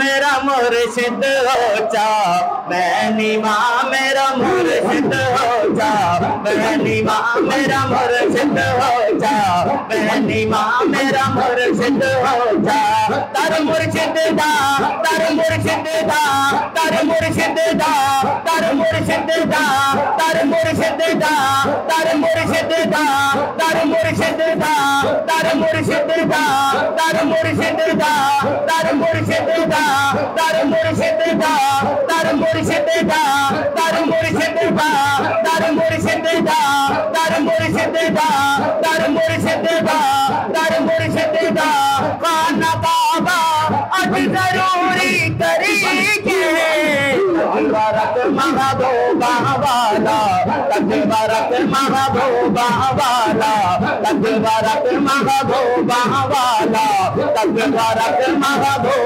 मेरा मुर्शिद हो जा, मैनी माँ मेरा मुर्शिद हो जा, मैनी माँ मेरा मुर्शिद हो जा, मैनी माँ मेरा मुर्शिद हो जा। तर मुर्शिद दा, तर मुर्शिद दा, तर मुर्शिद दा, तर मुर्शिद दा, तर मुर्शिद दा, तर मुर्शिद दा, तर मुर्शिद दा, तर मुर्शिद दा, तर मुर्शिद दा, तर मुर्शिद दा, तर मुर्शिद दा, तर मुर्शिद दा, तर मुर्शिद दा, तर मुर्शिद दा, तर मुर्शिद दा, तर मुर्शिद दा, तर मुर्शिद दा। खाना बाबा आज जरूरी करेंगे, तकबरत महबूबा वाला, तकबरत महबूबा वाला, तकबरत महबूबा वाला, तकबरत महबूबा।